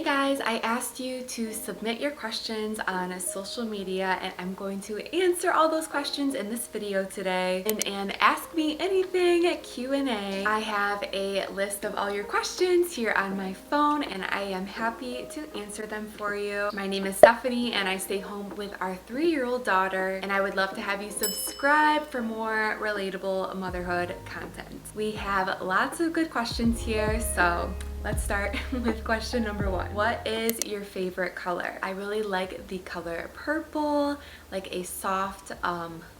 Hey guys, I asked you to submit your questions on social media and I'm going to answer all those questions in this video today in an Ask Me Anything Q&A. I have a list of all your questions here on my phone and I am happy to answer them for you. My name is Stephanie and I stay home with our 3-year-old daughter, and I would love to have you subscribe for more relatable motherhood content. We have lots of good questions here, so let's start with question number 1. What is your favorite color? I really like the color purple, like a soft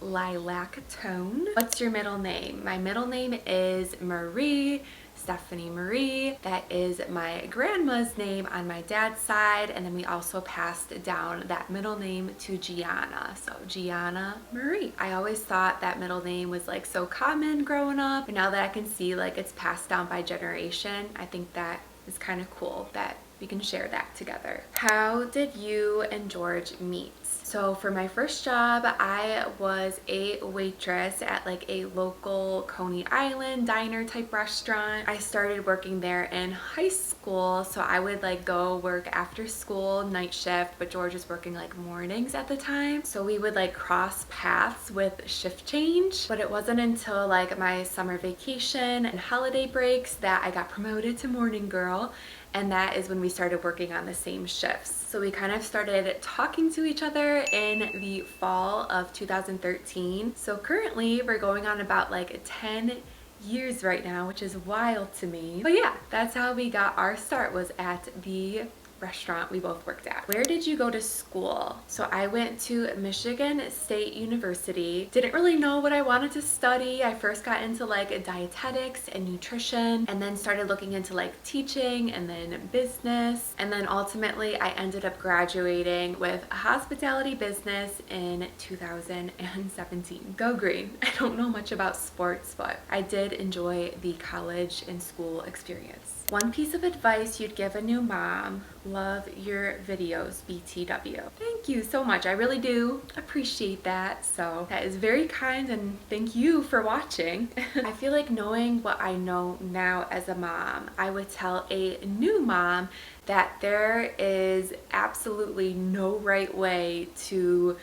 lilac tone. What's your middle name? My middle name is Marie, Stephanie Marie. That is my grandma's name on my dad's side, and then we also passed down that middle name to Gianna, so Gianna Marie. I always thought that middle name was like so common growing up, but now that I can see like it's passed down by generation, I think that is kind of cool that we can share that together. How did you and George meet? So for my first job, I was a waitress at like a local Coney Island diner type restaurant. I started working there in high school, so I would like go work after school, night shift, but George was working like mornings at the time. So we would like cross paths with shift change, but it wasn't until like my summer vacation and holiday breaks that I got promoted to morning girl. And that is when we started working on the same shifts. So we kind of started talking to each other in the fall of 2013. So currently we're going on about like 10 years right now, which is wild to me. But yeah, that's how we got our start, was at the restaurant we both worked at. Where did you go to school? So I went to Michigan State University. Didn't really know what I wanted to study. I first got into like dietetics and nutrition, and then started looking into like teaching and then business. And then ultimately I ended up graduating with a hospitality business in 2017. Go green. I don't know much about sports, but I did enjoy the college and school experience. One piece of advice you'd give a new mom. Love your videos, BTW. Thank you so much. I really do appreciate that. So that is very kind, and thank you for watching. I feel like knowing what I know now as a mom, I would tell a new mom that there is absolutely no right way to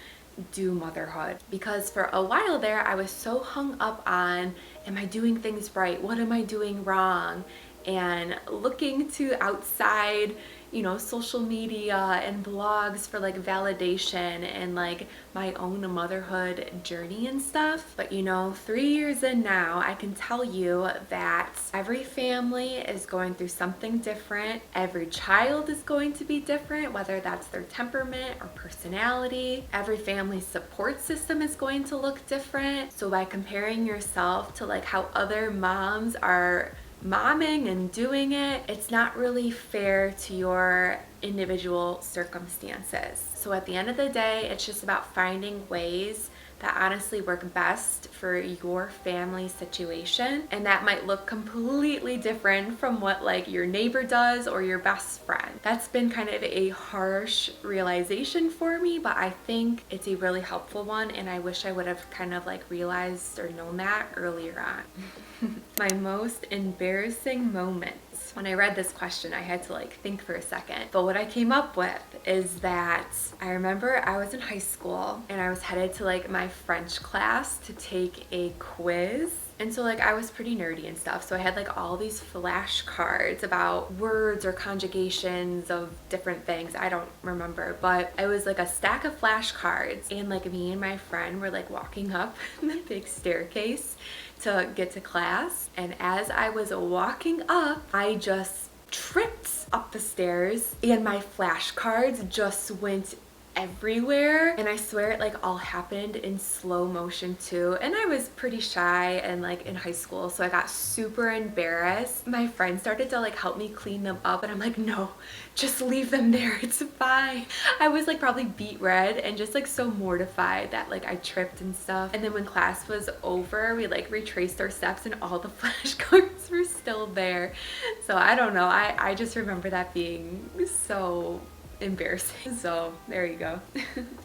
do motherhood, because for a while there I was so hung up on, am I doing things right? What am I doing wrong? And looking to outside, you know, social media and blogs for like validation and like my own motherhood journey and stuff. But you know, 3 years in now, I can tell you that every family is going through something different. Every child is going to be different, whether that's their temperament or personality. Every family support system is going to look different. So by comparing yourself to like how other moms are momming and doing it, it's not really fair to your individual circumstances. So at the end of the day, it's just about finding ways that honestly work best for your family situation, and that might look completely different from what like your neighbor does or your best friend. That's been kind of a harsh realization for me, but I think it's a really helpful one, and I wish I would have kind of like realized or known that earlier on. My most embarrassing moments. When I read this question, I had to like think for a second. But what I came up with is that I remember I was in high school and I was headed to like my French class to take a quiz. And so like I was pretty nerdy and stuff, so I had like all these flashcards about words or conjugations of different things. I don't remember, but it was like a stack of flashcards, and like me and my friend were like walking up the big staircase to get to class, and as I was walking up, I just tripped up the stairs and my flashcards just went everywhere, and I swear it like all happened in slow motion too. And I was pretty shy and like in high school, so I got super embarrassed. My friend started to like help me clean them up, and I'm like, no, just leave them there, it's fine. I was like probably beet red and just like so mortified that like I tripped and stuff. And then when class was over, we like retraced our steps and all the flashcards were still there. So I don't know, I just remember that being so embarrassing. So there you go.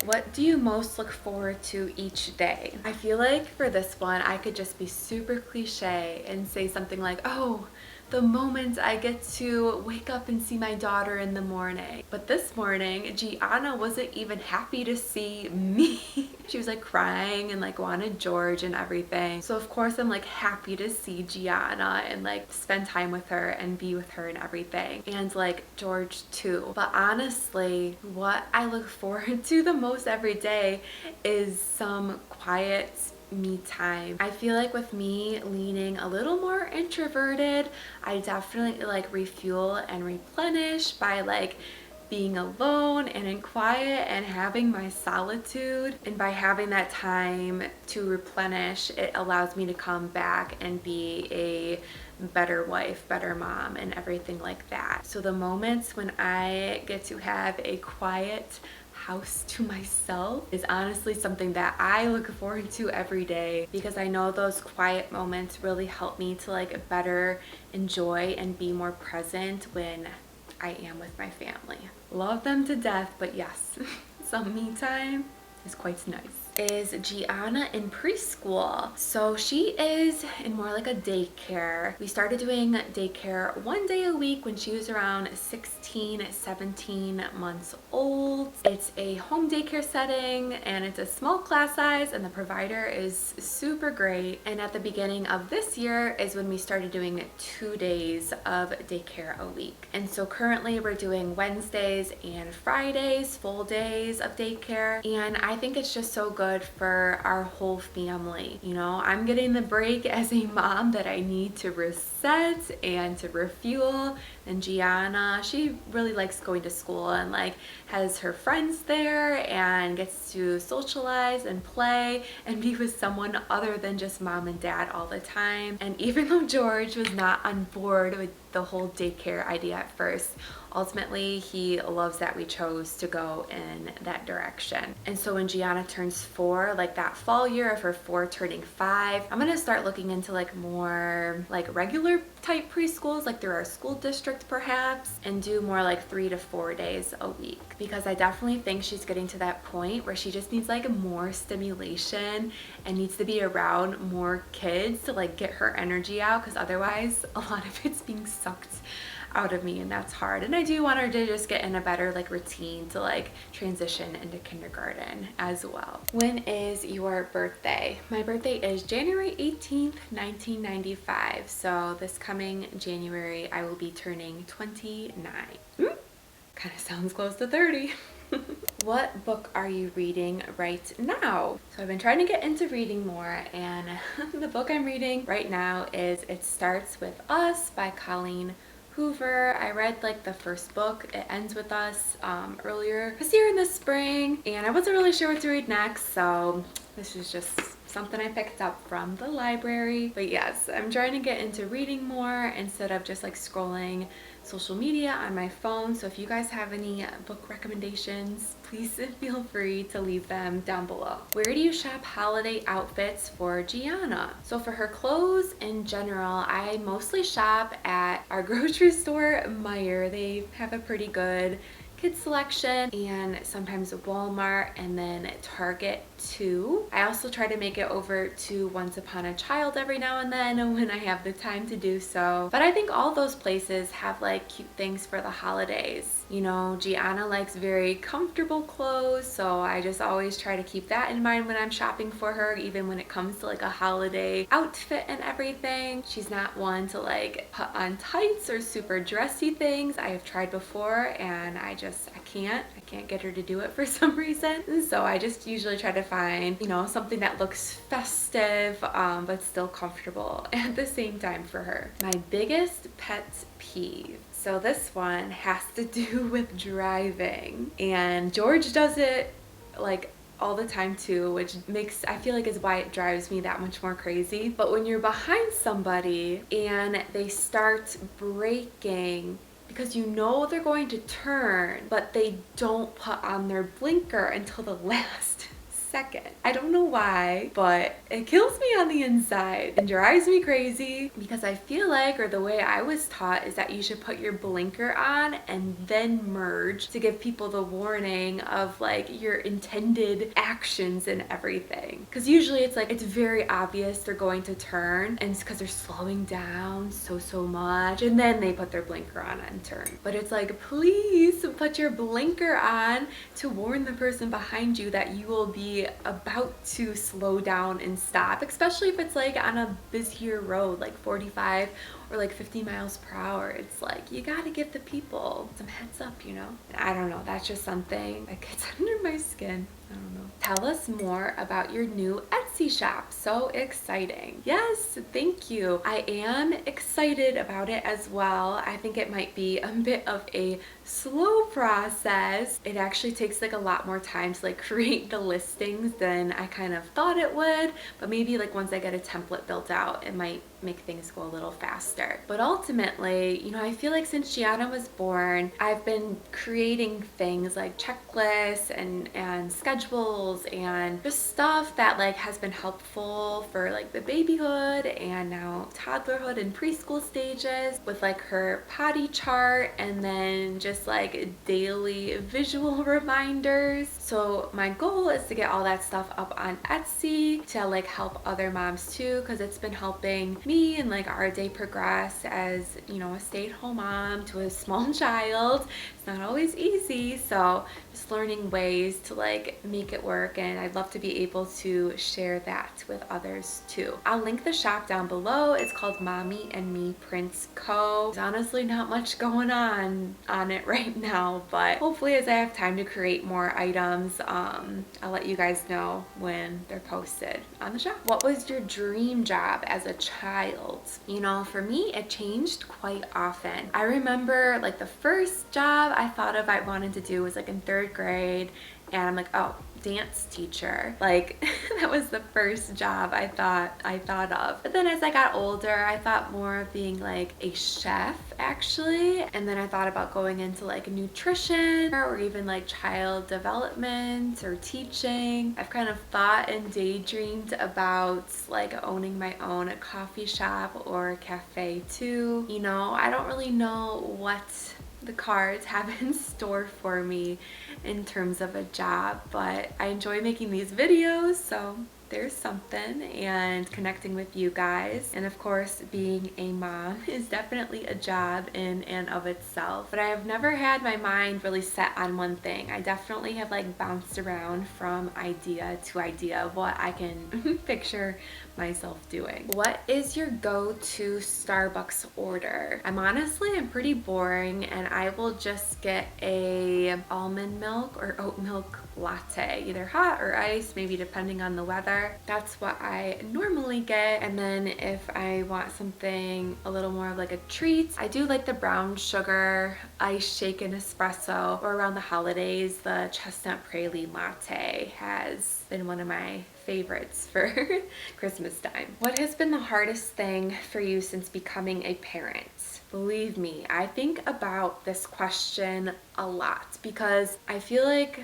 What do you most look forward to each day? I feel like for this one I could just be super cliche and say something like, oh, the moment I get to wake up and see my daughter in the morning. But this morning, Gianna wasn't even happy to see me. She was like crying and like wanted George and everything. So of course I'm like happy to see Gianna and like spend time with her and be with her and everything. And like George too. But honestly, what I look forward to the most every day is some quiet me time. I feel like with me leaning a little more introverted, I definitely like refuel and replenish by like being alone and in quiet and having my solitude. And by having that time to replenish, it allows me to come back and be a better wife, better mom, and everything like that. So the moments when I get to have a quiet house to myself is honestly something that I look forward to every day, because I know those quiet moments really help me to like better enjoy and be more present when I am with my family. Love them to death, but yes, some me time is quite nice. Is Gianna in preschool? So she is in more like a daycare. We started doing daycare 1 day a week when she was around 16, 17 months old. It's a home daycare setting and it's a small class size, and the provider is super great. And at the beginning of this year is when we started doing 2 days of daycare a week. And so currently we're doing Wednesdays and Fridays, full days of daycare. And I think it's just so good for our whole family. You know, I'm getting the break as a mom that I need to reset and to refuel. And Gianna, she really likes going to school and like has her friends there and gets to socialize and play and be with someone other than just mom and dad all the time. And even though George was not on board with the whole daycare idea at first, ultimately he loves that we chose to go in that direction. And so when Gianna turns 4, like that fall year of her 4 turning 5, I'm gonna start looking into like more like regular type preschools, like through our school district perhaps, and do more like 3 to 4 days a week, because I definitely think she's getting to that point where she just needs like more stimulation and needs to be around more kids to like get her energy out, because otherwise a lot of it's being sucked out of me, and that's hard. And I do want her to just get in a better like routine to like transition into kindergarten as well. When is your birthday? My birthday is January 18th, 1995. So this coming January I will be turning 29. Kind of sounds close to 30. What book are you reading right now? So I've been trying to get into reading more, and the book I'm reading right now is It Starts With Us by Colleen Hoover. I read like the first book, It Ends With Us, earlier this year in the spring, and I wasn't really sure what to read next, so this is just something I picked up from the library. But yes, I'm trying to get into reading more instead of just like scrolling social media on my phone. So if you guys have any book recommendations, please feel free to leave them down below. Where do you shop holiday outfits for Gianna? So for her clothes in general, I mostly shop at our grocery store, Meijer. They have a pretty good kids selection, and sometimes Walmart, and then Target too. I also try to make it over to Once Upon a Child every now and then when I have the time to do so. But I think all those places have like cute things for the holidays. You know, Gianna likes very comfortable clothes, so I just always try to keep that in mind when I'm shopping for her, even when it comes to like a holiday outfit and everything. She's not one to like put on tights or super dressy things. I have tried before and I can't get her to do it for some reason. So I just usually try to find, you know, something that looks festive but still comfortable at the same time for her. My biggest pet peeve. So this one has to do with driving, and George does it like all the time too, which I feel like is why it drives me that much more crazy. But when you're behind somebody and they start braking because you know they're going to turn, but they don't put on their blinker until the last second. I don't know why, but it kills me on the inside and drives me crazy because I feel like, or the way I was taught, is that you should put your blinker on and then merge to give people the warning of like your intended actions and everything. Because usually it's like, it's very obvious they're going to turn, and it's because they're slowing down so much, and then they put their blinker on and turn. But it's like, please put your blinker on to warn the person behind you that you will be about to slow down and stop, especially if it's like on a busier road like 45 or like 50 miles per hour. It's like, you gotta give the people some heads up, you know? I don't know, that's just something that gets under my skin. I don't know. Tell us more about your new Etsy shop. So exciting. Yes, thank you. I am excited about it as well. I think it might be a bit of a slow process. It actually takes like a lot more time to like create the listings than I kind of thought it would, but maybe like once I get a template built out, it might make things go a little faster. But ultimately, you know, I feel like since Gianna was born, I've been creating things like checklists and schedules and just stuff that like has been helpful for like the babyhood and now toddlerhood and preschool stages, with like her potty chart and then just like daily visual reminders. So my goal is to get all that stuff up on Etsy to like help other moms too, because it's been helping me and like our day progress as, you know, a stay-at-home mom to a small child. It's not always easy, so just learning ways to like make it work, and I'd love to be able to share that with others too. I'll link the shop down below. It's called Mommy and Me Prints Co. There's honestly not much going on it right now, but hopefully as I have time to create more items, I'll let you guys know when they're posted on the shop. What was your dream job as a child? You know, for me, it changed quite often. I remember like the first job I thought of I wanted to do was like in 3rd grade, and I'm like, oh, dance teacher. Like that was the first job I thought of. But then as I got older, I thought more of being like a chef actually, and then I thought about going into like nutrition or even like child development or teaching. I've kind of thought and daydreamed about like owning my own coffee shop or cafe too. You know, I don't really know what the cards have in store for me in terms of a job, but I enjoy making these videos, so there's something, and connecting with you guys. And of course, being a mom is definitely a job in and of itself, but I have never had my mind really set on one thing. I definitely have like bounced around from idea to idea of what I can picture myself doing. What is your go-to Starbucks order? I'm pretty boring, and I will just get a almond milk or oat milk latte, either hot or iced, maybe depending on the weather. That's what I normally get. And then if I want something a little more of like a treat, I do like the brown sugar ice shaken espresso, or around the holidays the chestnut praline latte has been one of my favorites for Christmas time. What has been the hardest thing for you since becoming a parent? Believe me, I think about this question a lot because I feel like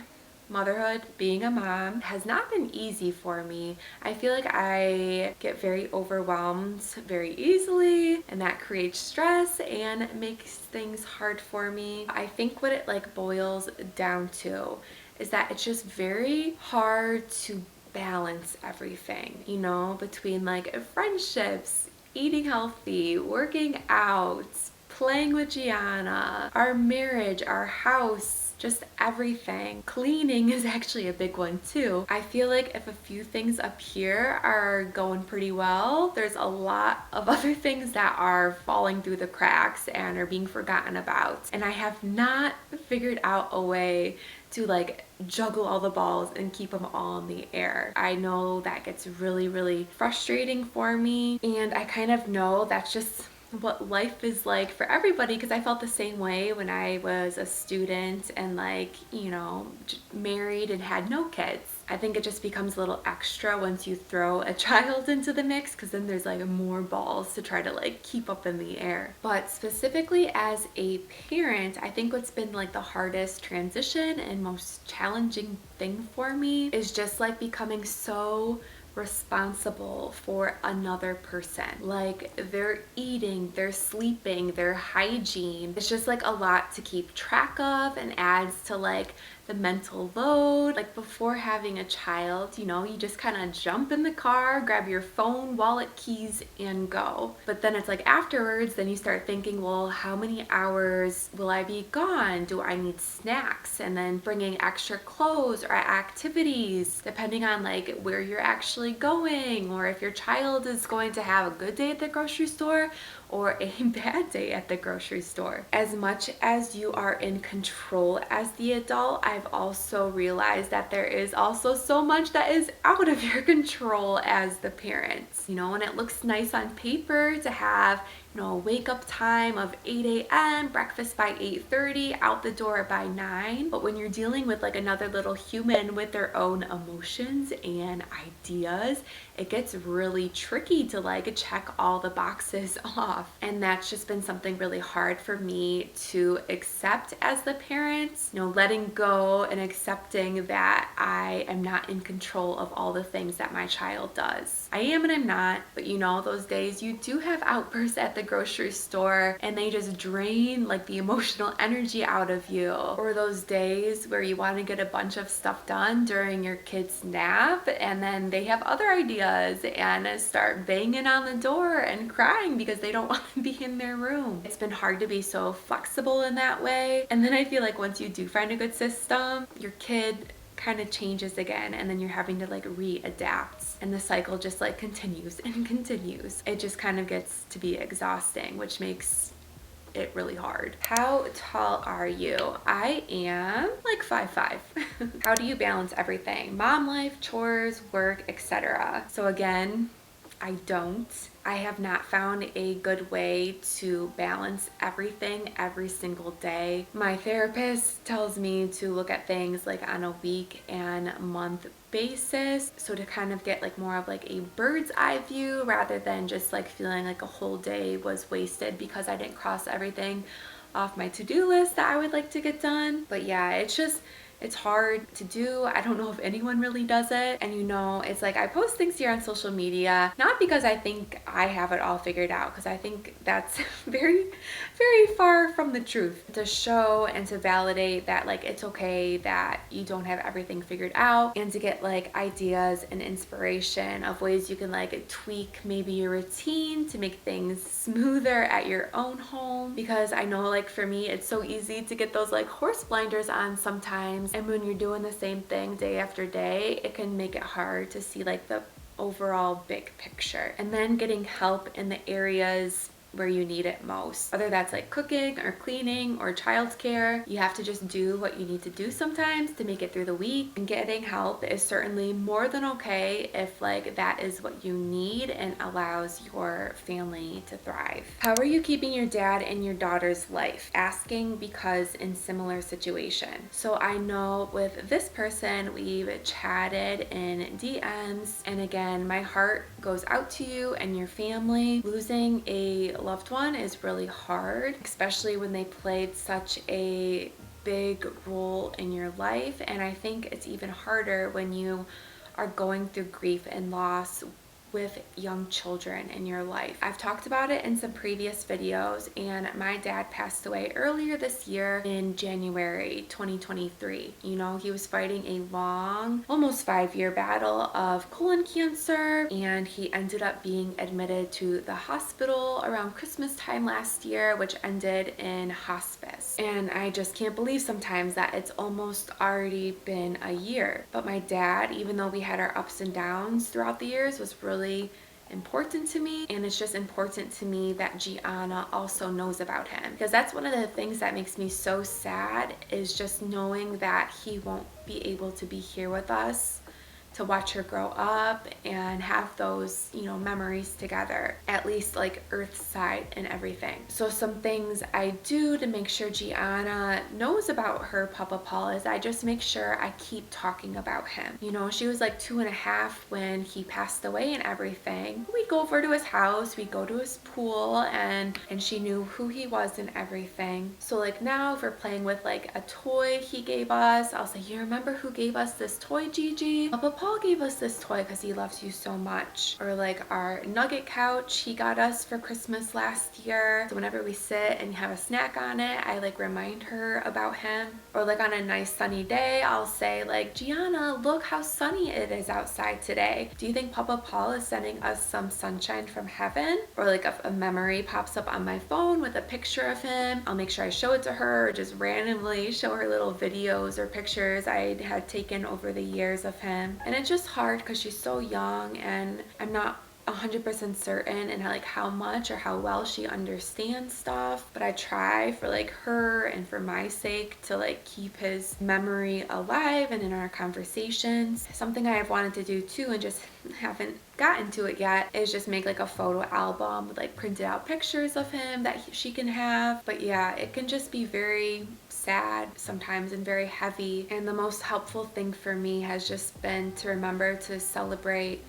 motherhood, being a mom, has not been easy for me. I feel like I get very overwhelmed very easily, and that creates stress and makes things hard for me. I think what it like boils down to is that it's just very hard to balance everything, you know, between like friendships, eating healthy, working out, playing with Gianna, our marriage, our house, just everything. Cleaning is actually a big one too. I feel like if a few things up here are going pretty well, there's a lot of other things that are falling through the cracks and are being forgotten about. And I have not figured out a way to like juggle all the balls and keep them all in the air. I know that gets really frustrating for me, and I kind of know that's just what life is like for everybody, because I felt the same way when I was a student and like, you know, married and had no kids. I think it just becomes a little extra once you throw a child into the mix, because then there's like more balls to try to like keep up in the air. But specifically as a parent, I think what's been like the hardest transition and most challenging thing for me is just like becoming so responsible for another person. Like their eating, their sleeping, their hygiene. It's just like a lot to keep track of and adds to like the mental load. Like before having a child, you know, you just kind of jump in the car, grab your phone, wallet, keys, and go. But then it's like afterwards, then you start thinking, well, how many hours will I be gone? Do I need snacks? And then bringing extra clothes or activities, depending on like where you're actually going, or if your child is going to have a good day at the grocery store or a bad day at the grocery store. As much as you are in control as the adult, I've also realized that there is also so much that is out of your control as the parents. You know, and it looks nice on paper to have, you know, a wake up time of 8 a.m., breakfast by 8:30, out the door by 9. But when you're dealing with like another little human with their own emotions and ideas, it gets really tricky to like check all the boxes off. And that's just been something really hard for me to accept as the parent, you know, letting go and accepting that I am not in control of all the things that my child does. I am and I'm not, but you know, those days you do have outbursts at the grocery store and they just drain like the emotional energy out of you. Or those days where you want to get a bunch of stuff done during your kid's nap and then they have other ideas and start banging on the door and crying because they don't want to be in their room. It's been hard to be so flexible in that way. And then I feel like once you do find a good system, your kid kind of changes again, and then you're having to like readapt, and the cycle just like continues and continues. It just kind of gets to be exhausting, which makes it really hard. How tall are you? I am like 5'5". How do you balance everything? Mom life, chores, work, etc. So again, I don't. I have not found a good way to balance everything every single day. My therapist tells me to look at things like on a week and month basis, so to kind of get like more of like a bird's eye view rather than just like feeling like a whole day was wasted because I didn't cross everything off my to-do list that I would like to get done. But yeah, it's hard to do. I don't know if anyone really does it. And you know, it's like I post things here on social media, not because I think I have it all figured out, because I think that's very, very far from the truth. To show and to validate that like it's okay that you don't have everything figured out, and to get like ideas and inspiration of ways you can like tweak maybe your routine to make things smoother at your own home. Because I know like for me, it's so easy to get those like horse blinders on sometimes. And when you're doing the same thing day after day, it can make it hard to see like the overall big picture. And then getting help in the areas where you need it most, whether that's like cooking or cleaning or childcare. You have to just do what you need to do sometimes to make it through the week, and getting help is certainly more than okay if like that is what you need and allows your family to thrive. How are you keeping your dad in your daughter's life? Asking because in similar situation. So I know with this person, we've chatted in DMs, and again, my heart goes out to you and your family. Losing a loved one is really hard, especially when they played such a big role in your life. And I think it's even harder when you are going through grief and loss with young children in your life. I've talked about it in some previous videos, and my dad passed away earlier this year in January 2023. You know, he was fighting a long, almost 5-year battle of colon cancer, and he ended up being admitted to the hospital around Christmas time last year, which ended in hospice. And I just can't believe sometimes that it's almost already been a year. But my dad, even though we had our ups and downs throughout the years, was really important to me. And it's just important to me that Gianna also knows about him, because that's one of the things that makes me so sad, is just knowing that he won't be able to be here with us to watch her grow up and have those, you know, memories together, at least like earthside and everything. So some things I do to make sure Gianna knows about her Papa Paul is I just make sure I keep talking about him. You know, she was like 2.5 when he passed away and everything. We'd go over to his house, we'd go to his pool, and she knew who he was and everything. So like now if we're playing with like a toy he gave us, I'll say, you remember who gave us this toy, Gigi? Papa Paul gave us this toy because he loves you so much. Or like our nugget couch he got us for Christmas last year. So whenever we sit and have a snack on it, I like remind her about him. Or like on a nice sunny day, I'll say like, Gianna, look how sunny it is outside today. Do you think Papa Paul is sending us some sunshine from heaven? Or like if a memory pops up on my phone with a picture of him, I'll make sure I show it to her, or just randomly show her little videos or pictures I had taken over the years of him. And it's just hard because she's so young and I'm not 100% certain in like how much or how well she understands stuff, but I try for like her and for my sake to like keep his memory alive and in our conversations. Something I have wanted to do too and just haven't gotten to it yet is just make like a photo album with like printed out pictures of him that she can have. But yeah, it can just be very sad sometimes and very heavy, and the most helpful thing for me has just been to remember to celebrate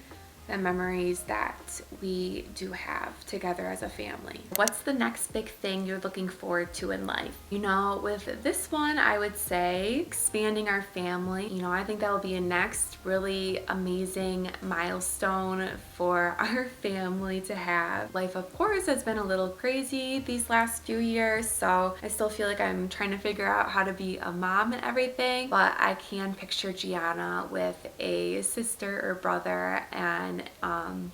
the memories that we do have together as a family. What's the next big thing you're looking forward to in life? You know, with this one, I would say expanding our family. You know, I think that will be a next really amazing milestone for our family to have. Life, of course, has been a little crazy these last few years, so I still feel like I'm trying to figure out how to be a mom and everything, but I can picture Gianna with a sister or brother and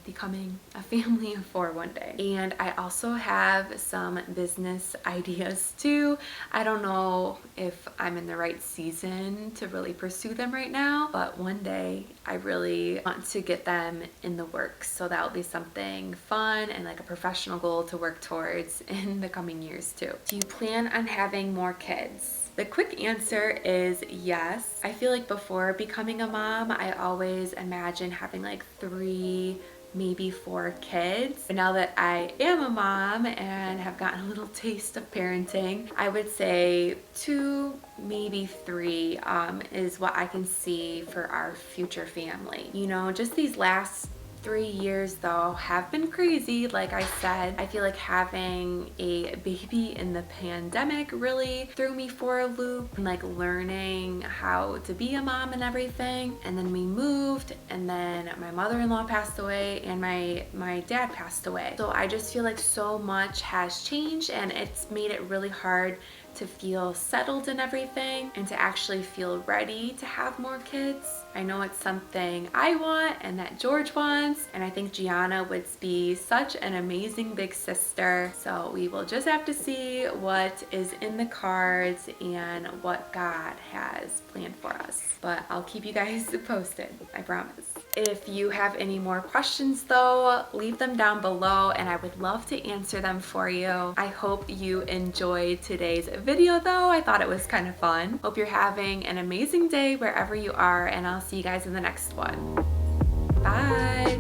becoming a family of 4 one day. And I also have some business ideas too. I don't know if I'm in the right season to really pursue them right now, but one day I really want to get them in the works. So that'll be something fun and like a professional goal to work towards in the coming years too. Do you plan on having more kids? The quick answer is yes. I feel like before becoming a mom, I always imagined having like 3, maybe 4 kids. But now that I am a mom and have gotten a little taste of parenting, I would say 2, maybe 3 is what I can see for our future family. You know, just these last 3 years though have been crazy. Like I said, I feel like having a baby in the pandemic really threw me for a loop, and like learning how to be a mom and everything. And then we moved, and then my mother-in-law passed away and my dad passed away. So I just feel like so much has changed, and it's made it really hard to feel settled in everything and to actually feel ready to have more kids. I know it's something I want and that George wants, and I think Gianna would be such an amazing big sister. So we will just have to see what is in the cards and what God has planned for us. But I'll keep you guys posted, I promise. If you have any more questions though, leave them down below and I would love to answer them for you. I hope you enjoyed today's video though. I thought it was kind of fun. Hope you're having an amazing day wherever you are, and I'll see you guys in the next one. Bye.